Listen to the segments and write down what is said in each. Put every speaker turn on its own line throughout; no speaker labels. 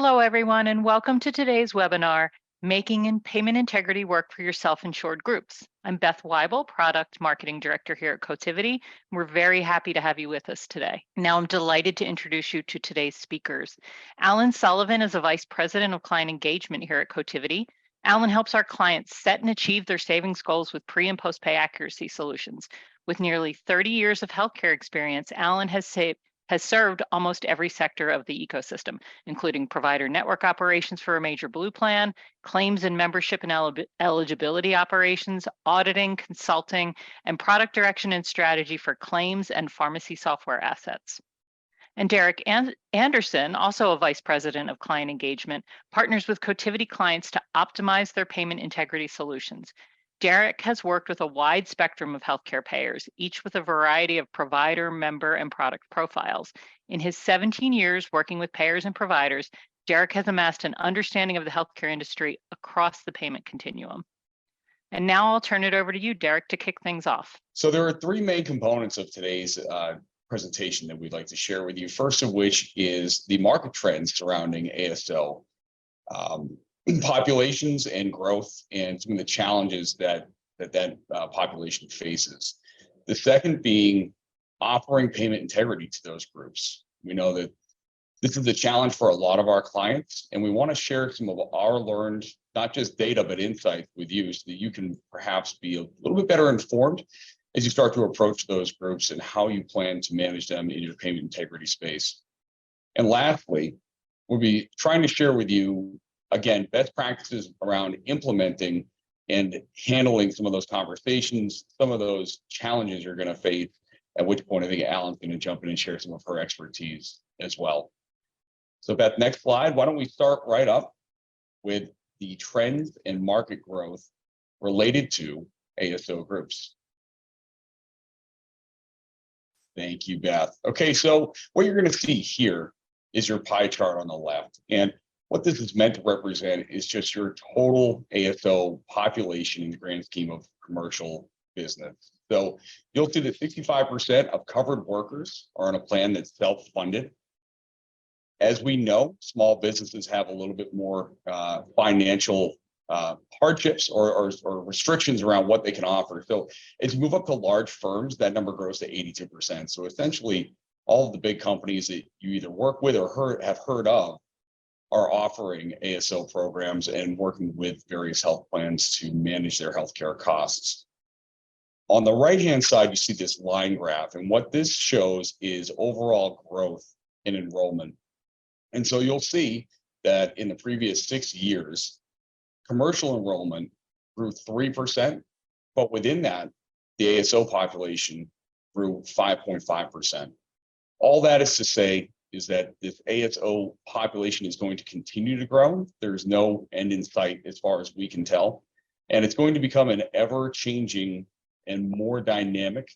Hello, everyone, and welcome to today's webinar, Making Payment Integrity Work for Your Self-Insured Groups. I'm Beth Weibel, Product Marketing Director here at Cotiviti. We're very happy to have you with us today. Now, I'm delighted to introduce you to today's speakers. Alan Sullivan is a Vice President of Client Engagement here at Cotiviti. Alan helps our clients set and achieve their savings goals with pre- and post-pay accuracy solutions. With nearly 30 years of healthcare experience, Alan has served almost every sector of the ecosystem, including provider network operations for a major Blue plan, claims and membership and eligibility operations, auditing, consulting, and product direction and strategy for claims and pharmacy software assets. And Derek Anderson, also a Vice President of Client Engagement, partners with Cotiviti clients to optimize their payment integrity solutions. Derek has worked with a wide spectrum of healthcare payers, each with a variety of provider, member, and product profiles. In his 17 years working with payers and providers, Derek has amassed an understanding of the healthcare industry across the payment continuum. And now I'll turn it over to you, Derek, to kick things off.
So there are three main components of today's presentation that we'd like to share with you. First of which is the market trends surrounding ASO. Populations and growth and some of the challenges that population faces. The second being offering payment integrity to those groups. We know that this is a challenge for a lot of our clients, and we want to share some of our learned, not just data, but insights with you so that you can perhaps be a little bit better informed as you start to approach those groups and how you plan to manage them in your payment integrity space. And lastly, we'll be trying to share with you again, best practices around implementing and handling some of those conversations, some of those challenges you're going to face, at which point I think Alan's going to jump in and share some of her expertise as well. So Beth, next slide. Why don't we start right up with the trends and market growth related to ASO groups. Thank you, Beth. Okay, so what you're going to see here is your pie chart on the left. And what this is meant to represent is just your total ASO population in the grand scheme of commercial business. So you'll see that 65% of covered workers are on a plan that's self-funded. As we know, small businesses have a little bit more financial hardships or restrictions around what they can offer. So as you move up to large firms, that number grows to 82%. So essentially, all of the big companies that you either work with or have heard of are offering ASO programs and working with various health plans to manage their healthcare costs. On the right-hand side, you see this line graph, and what this shows is overall growth in enrollment. And so you'll see that in the previous 6 years, commercial enrollment grew 3%, but within that, the ASO population grew 5.5%. All that is to say is that this ASO population is going to continue to grow. There's no end in sight as far as we can tell. And it's going to become an ever-changing and more dynamic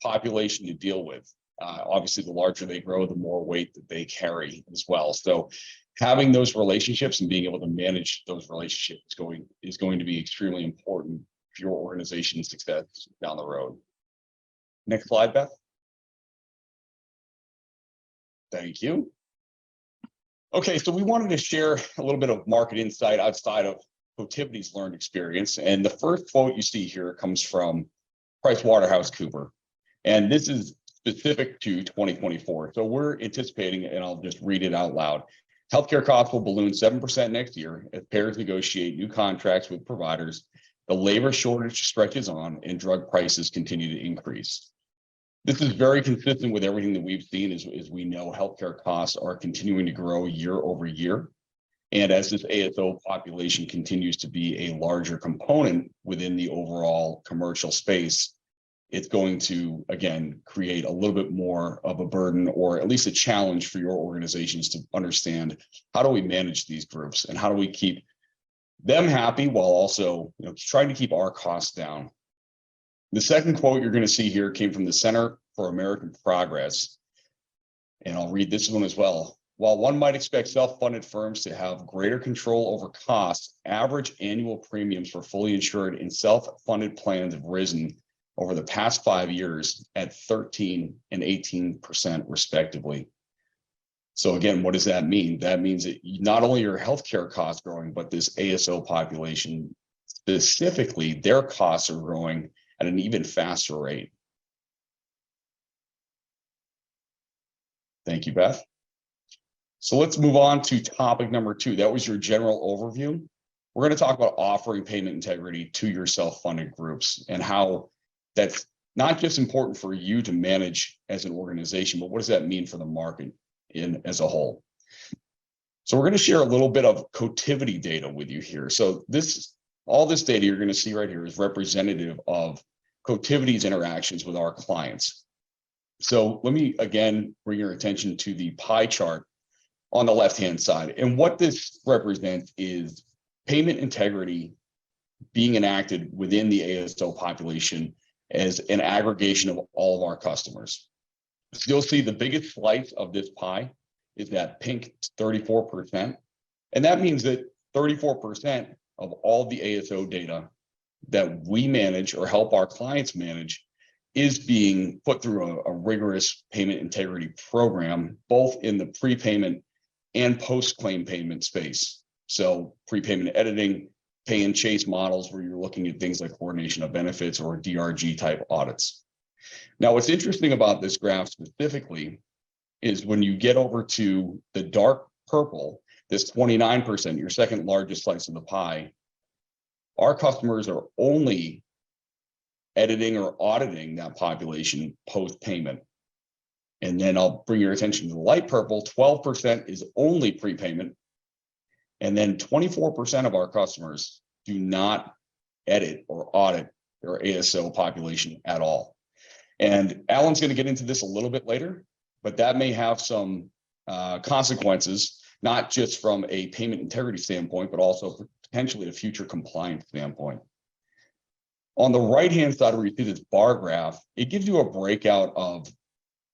population to deal with. Obviously, the larger they grow, the more weight that they carry as well. So having those relationships and being able to manage those relationships is going to be extremely important for your organization's success down the road. Next slide, Beth. Thank you. Okay, so we wanted to share a little bit of market insight outside of Cotiviti's learned experience. And the first quote you see here comes from PricewaterhouseCoopers. And this is specific to 2024. So we're anticipating, and I'll just read it out loud, healthcare costs will balloon 7% next year as payers negotiate new contracts with providers, the labor shortage stretches on, and drug prices continue to increase. This is very consistent with everything that we've seen as we know healthcare costs are continuing to grow year over year. And as this ASO population continues to be a larger component within the overall commercial space, it's going to, again, create a little bit more of a burden or at least a challenge for your organizations to understand how do we manage these groups and how do we keep them happy while also trying to keep our costs down. The second quote you're going to see here came from the Center for American Progress, and I'll read this one as well. While one might expect self-funded firms to have greater control over costs, average annual premiums for fully insured and self-funded plans have risen over the past 5 years at 13% and 18% respectively. So again, what does that mean? That means that not only are healthcare costs growing, but this ASO population specifically, their costs are growing at an even faster rate. Thank you, Beth. So let's move on to topic number 2. That was your general overview. We're going to talk about offering payment integrity to your self-funded groups and how that's not just important for you to manage as an organization, but what does that mean for the market as a whole? So we're going to share a little bit of Cotiviti data with you here. So all this data you're going to see right here is representative of Cotiviti's interactions with our clients. So let me again bring your attention to the pie chart on the left-hand side. And what this represents is payment integrity being enacted within the ASO population as an aggregation of all of our customers. So you'll see the biggest slice of this pie is that pink 34%. And that means that 34% of all the ASO data that we manage or help our clients manage is being put through a rigorous payment integrity program, both in the prepayment and post-claim payment space. So prepayment editing, pay and chase models where you're looking at things like coordination of benefits or DRG type audits. Now, what's interesting about this graph specifically is when you get over to the dark purple, this 29%, your second largest slice of the pie, our customers are only editing or auditing that population post-payment. And then I'll bring your attention to the light purple, 12% is only prepayment. And then 24% of our customers do not edit or audit their ASO population at all. And Alan's going to get into this a little bit later, but that may have some consequences, not just from a payment integrity standpoint, but also potentially a future compliance standpoint. On the right-hand side where you see this bar graph, it gives you a breakout of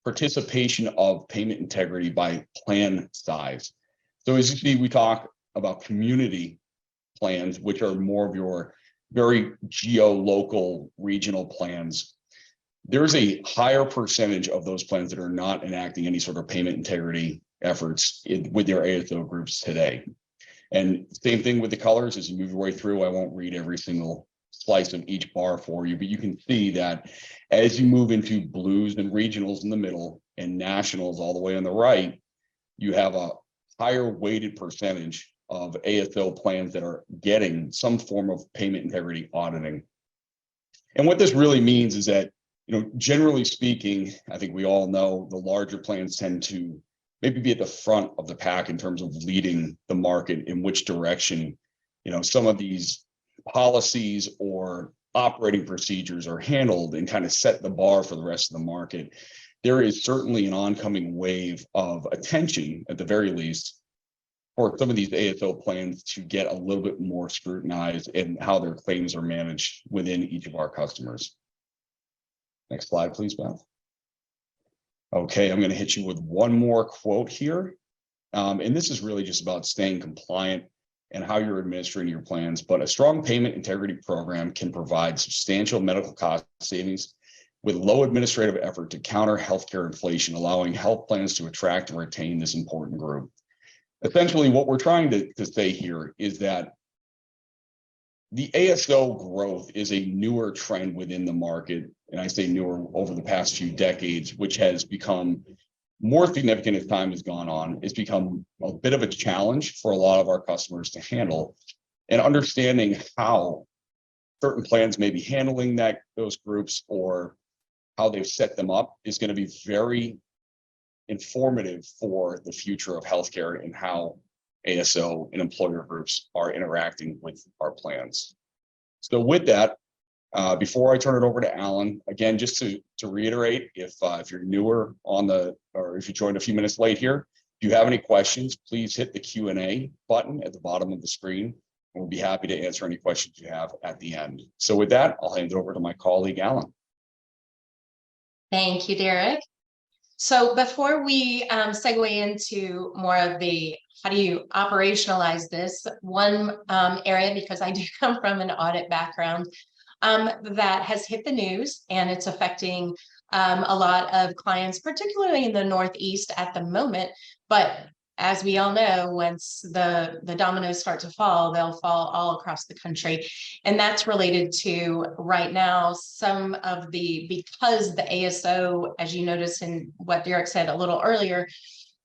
participation of payment integrity by plan size. So as you see, we talk about community plans, which are more of your very geo-local regional plans. There's a higher percentage of those plans that are not enacting any sort of payment integrity efforts with their ASO groups today. And same thing with the colors as you move your way through. I won't read every single slice of each bar for you, but you can see that as you move into blues and regionals in the middle and nationals all the way on the right, you have a higher weighted percentage of ASO plans that are getting some form of payment integrity auditing. And what this really means is that, generally speaking, I think we all know the larger plans tend to maybe be at the front of the pack in terms of leading the market in which direction, some of these policies or operating procedures are handled and kind of set the bar for the rest of the market. There is certainly an oncoming wave of attention, at the very least, for some of these ASO plans to get a little bit more scrutinized in how their claims are managed within each of our customers. Next slide, please, Beth. Okay, I'm going to hit you with one more quote here. And this is really just about staying compliant and how you're administering your plans. But a strong payment integrity program can provide substantial medical cost savings with low administrative effort to counter healthcare inflation, allowing health plans to attract and retain this important group. Essentially, what we're trying to say here is that the ASO growth is a newer trend within the market, and I say newer over the past few decades, which has become more significant as time has gone on. It's become a bit of a challenge for a lot of our customers to handle, and understanding how certain plans may be handling those groups or how they've set them up is going to be very informative for the future of healthcare and how ASO and employer groups are interacting with our plans. So with that, before I turn it over to Alan, again, just to reiterate, if you're newer or if you joined a few minutes late here, if you have any questions, please hit the Q&A button at the bottom of the screen, and we'll be happy to answer any questions you have at the end. So with that, I'll hand it over to my colleague, Alan.
Thank you, Derek. So before we segue into more of the how do you operationalize this, one area, because I do come from an audit background, that has hit the news and it's affecting a lot of clients, particularly in the Northeast at the moment. But as we all know, once the dominoes start to fall, they'll fall all across the country. And that's related to right now, because the ASO, as you notice in what Derek said a little earlier,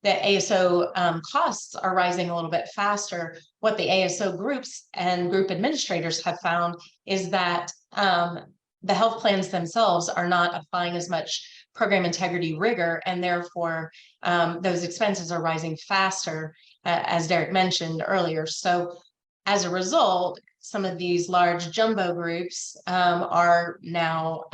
the ASO costs are rising a little bit faster. What the ASO groups and group administrators have found is that the health plans themselves are not applying as much program integrity rigor, and therefore those expenses are rising faster, as Derek mentioned earlier. So as a result, some of these large jumbo groups are now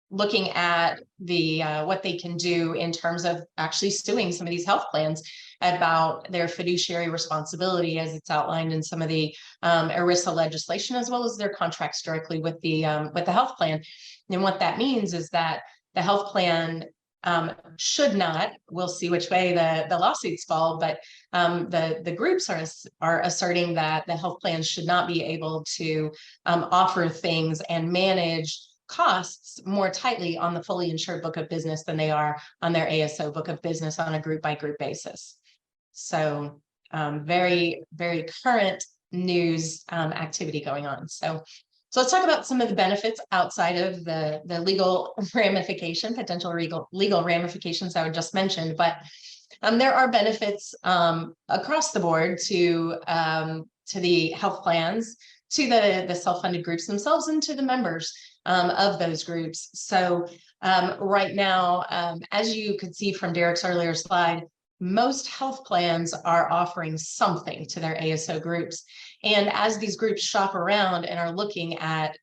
looking at what they can do in terms of actually suing some of these health plans about their fiduciary responsibility, as it's outlined in some of the ERISA legislation, as well as their contracts directly with the health plan. And what that means is that the health plan should not, we'll see which way the lawsuits fall, but the groups are asserting that the health plans should not be able to offer things and manage costs more tightly on the fully insured book of business than they are on their ASO book of business on a group by group basis. So very, very current news activity going on. So let's talk about some of the benefits outside of the legal ramification, potential legal ramifications I would just mentioned. But there are benefits across the board to the health plans, to the self-funded groups themselves, and to the members of those groups. So right now, as you could see from Derek's earlier slide, most health plans are offering something to their ASO groups. And as these groups shop around and are looking at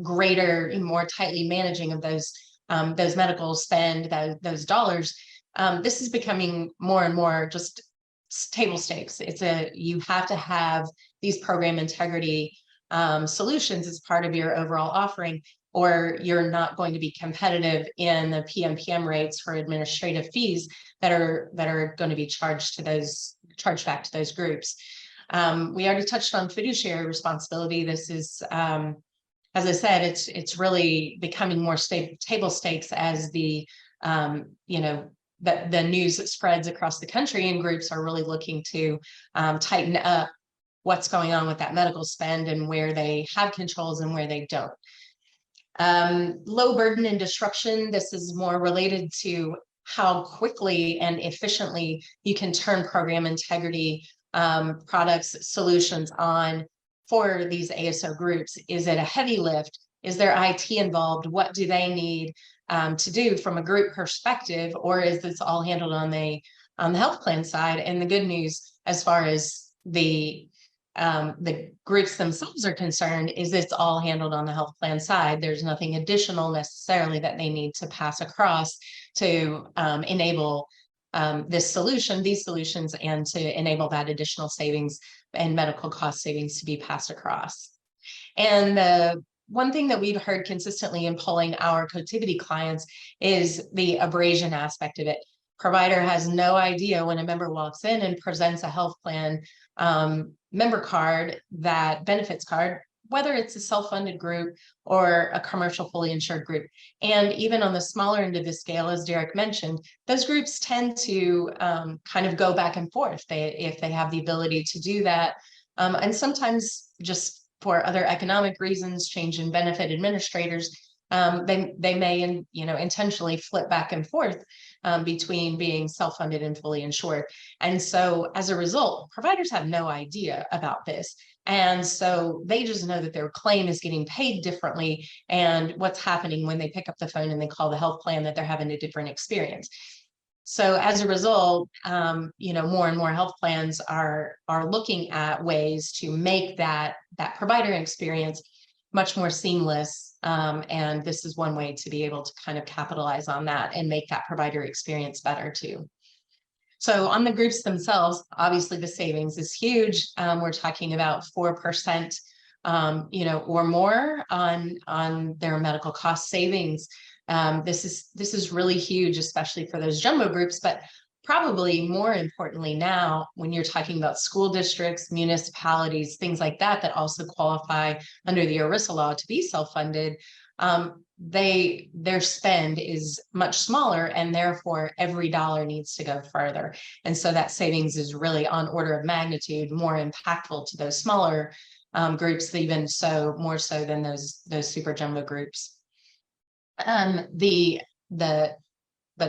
greater, more tightly managing of those medical spend, those dollars, this is becoming more and more just table stakes. You have to have these program integrity solutions as part of your overall offering, or you're not going to be competitive in the PMPM rates for administrative fees that are going to be charged back to those groups. We already touched on fiduciary responsibility. This is, as I said, it's really becoming more table stakes as the news spreads across the country, and groups are really looking to tighten up what's going on with that medical spend and where they have controls and where they don't. Low burden and disruption. This is more related to how quickly and efficiently you can turn program integrity products, solutions on for these ASO groups. Is it a heavy lift? Is there IT involved? What do they need to do from a group perspective? Or is this all handled on the health plan side? And the good news, as far as the groups themselves are concerned, is it's all handled on the health plan side. There's nothing additional necessarily that they need to pass across to enable these solutions, and to enable that additional savings and medical cost savings to be passed across. And the one thing that we've heard consistently in polling our Cotiviti clients is the abrasion aspect of it. Provider has no idea when a member walks in and presents a health plan member card, that benefits card, whether it's a self-funded group or a commercial fully insured group. And even on the smaller end of the scale, as Derek mentioned, those groups tend to kind of go back and forth if they have the ability to do that. And sometimes just for other economic reasons, change in benefit administrators, they may intentionally flip back and forth between being self-funded and fully insured. And so as a result, providers have no idea about this. And so they just know that their claim is getting paid differently, and what's happening when they pick up the phone and they call the health plan, that they're having a different experience. So as a result, more and more health plans are looking at ways to make that provider experience much more seamless. And this is one way to be able to kind of capitalize on that and make that provider experience better too. So on the groups themselves, obviously the savings is huge. We're talking about 4%, or more on their medical cost savings. This is really huge, especially for those jumbo groups, but probably more importantly now, when you're talking about school districts, municipalities, things like that, that also qualify under the ERISA law to be self-funded, their spend is much smaller, and therefore every dollar needs to go further. And so that savings is really on order of magnitude more impactful to those smaller groups, even so more so than those super jumbo groups. The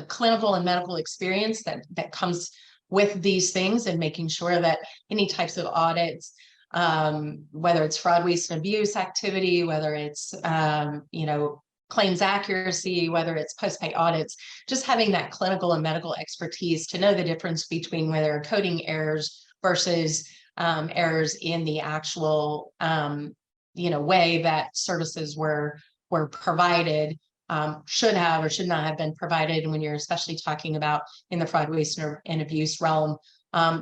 clinical and medical experience that comes with these things, and making sure that any types of audits, whether it's fraud, waste, and abuse activity, whether it's claims accuracy, whether it's post-pay audits, just having that clinical and medical expertise to know the difference between whether coding errors versus errors in the actual way that services were provided, should have or should not have been provided. And when you're especially talking about in the fraud, waste, and abuse realm,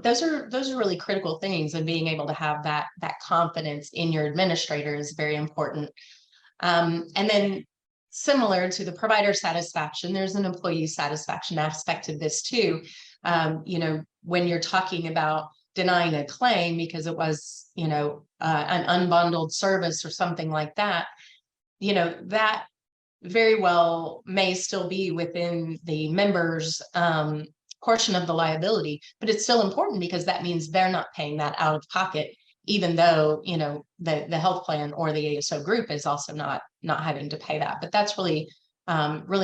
those are really critical things, and being able to have that confidence in your administrator is very important. And then, similar to the provider satisfaction, there's an employee satisfaction aspect of this too. When you're talking about denying a claim because it was, an unbundled service or something like that, that very well may still be within the members' portion of the liability, but it's still important because that means they're not paying that out of pocket, even though the health plan or the ASO group is also not having to pay that. But that's really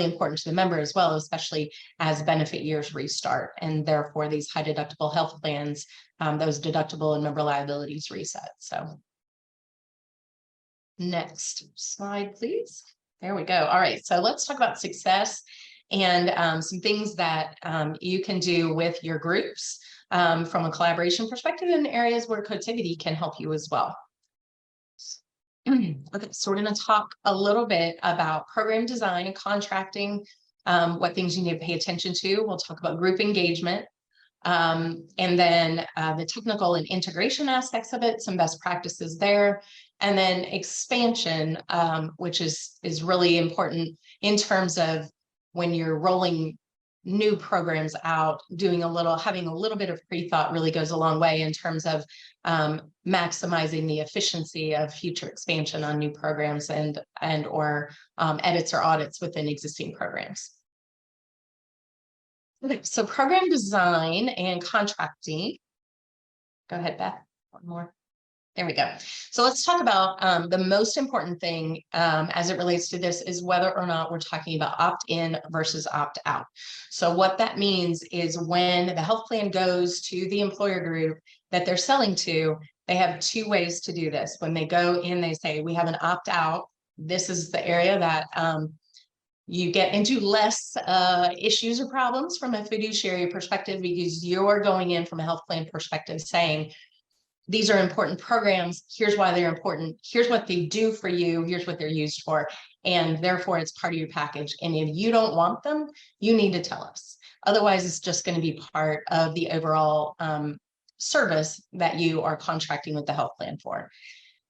important to the member as well, especially as benefit years restart, and therefore these high deductible health plans, those deductible and member liabilities reset. So next slide, please. There we go. All right, so let's talk about success and some things that you can do with your groups from a collaboration perspective, in areas where Cotiviti can help you as well. Okay, so we're going to talk a little bit about program design and contracting, what things you need to pay attention to. We'll talk about group engagement, and then the technical and integration aspects of it, some best practices there, and then expansion, which is really important in terms of when you're rolling new programs out, having a little bit of pre-thought really goes a long way in terms of maximizing the efficiency of future expansion on new programs and or edits or audits within existing programs. Okay, so program design and contracting. Go ahead, Beth. One more. There we go. So let's talk about the most important thing as it relates to this is whether or not we're talking about opt-in versus opt-out. So what that means is when the health plan goes to the employer group that they're selling to, they have two ways to do this. When they go in, they say, we have an opt-out. This is the area that you get into less issues or problems from a fiduciary perspective, because you're going in from a health plan perspective saying, these are important programs. Here's why they're important. Here's what they do for you. Here's what they're used for. And therefore, it's part of your package. And if you don't want them, you need to tell us. Otherwise, it's just going to be part of the overall service that you are contracting with the health plan for.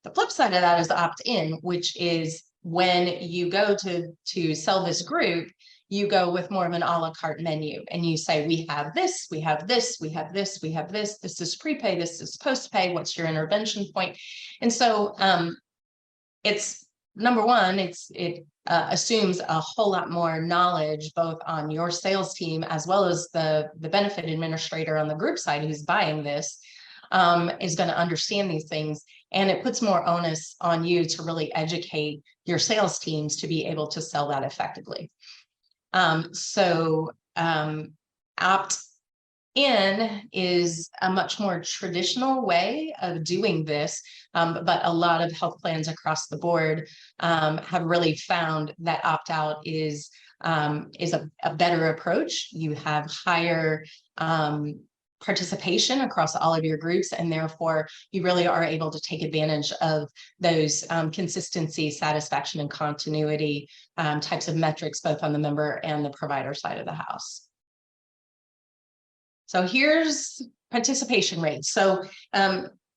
The flip side of that is opt-in, which is when you go to sell this group, you go with more of an a la carte menu, and you say, we have this, we have this, we have this, we have this, this is prepay, this is post-pay, what's your intervention point? And so it's number one, it assumes a whole lot more knowledge, both on your sales team, as well as the benefit administrator on the group side who's buying this, is going to understand these things. And it puts more onus on you to really educate your sales teams to be able to sell that effectively. Opt-in is a much more traditional way of doing this, but a lot of health plans across the board have really found that opt-out is a better approach. You have higher participation across all of your groups, and therefore you really are able to take advantage of those consistency, satisfaction, and continuity types of metrics, both on the member and the provider side of the house. So here's participation rates. So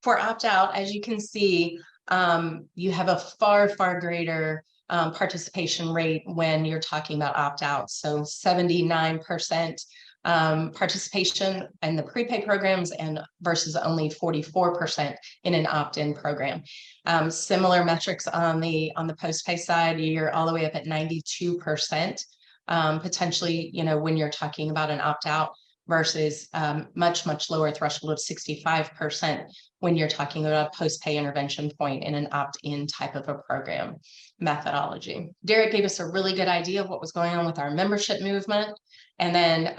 for opt-out, as you can see, you have a far, far greater participation rate when you're talking about opt-out. So 79% participation in the prepay programs and versus only 44% in an opt-in program. Similar metrics on the postpay side, you're all the way up at 92%. Potentially, when you're talking about an opt-out versus much lower threshold of 65% when you're talking about a post-pay intervention point in an opt-in type of a program methodology. Derek gave us a really good idea of what was going on with our membership movement. And then,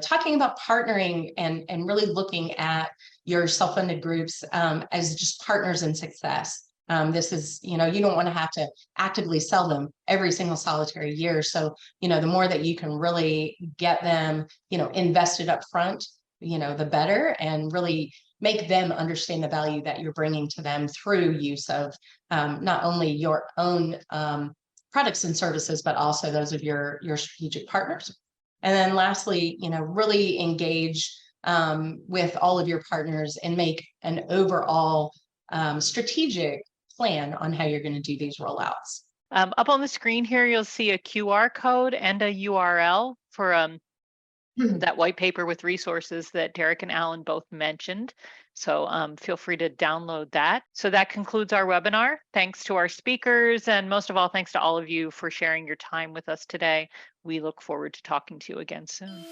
talking about partnering and really looking at your self-funded groups as just partners in success. This is, you don't want to have to actively sell them every single solitary year. So, the more that you can really get them, invested up front, the better, and really make them understand the value that you're bringing to them through use of not only your own products and services, but also those of your strategic partners. And then lastly, really engage with all of your partners and make an overall strategic plan on how you're going to do these rollouts.
Up on the screen here, you'll see a QR code and a URL for that white paper with resources that Derek and Alan both mentioned. So feel free to download that. So that concludes our webinar. Thanks to our speakers, and most of all, thanks to all of you for sharing your time with us today. We look forward to talking to you again soon.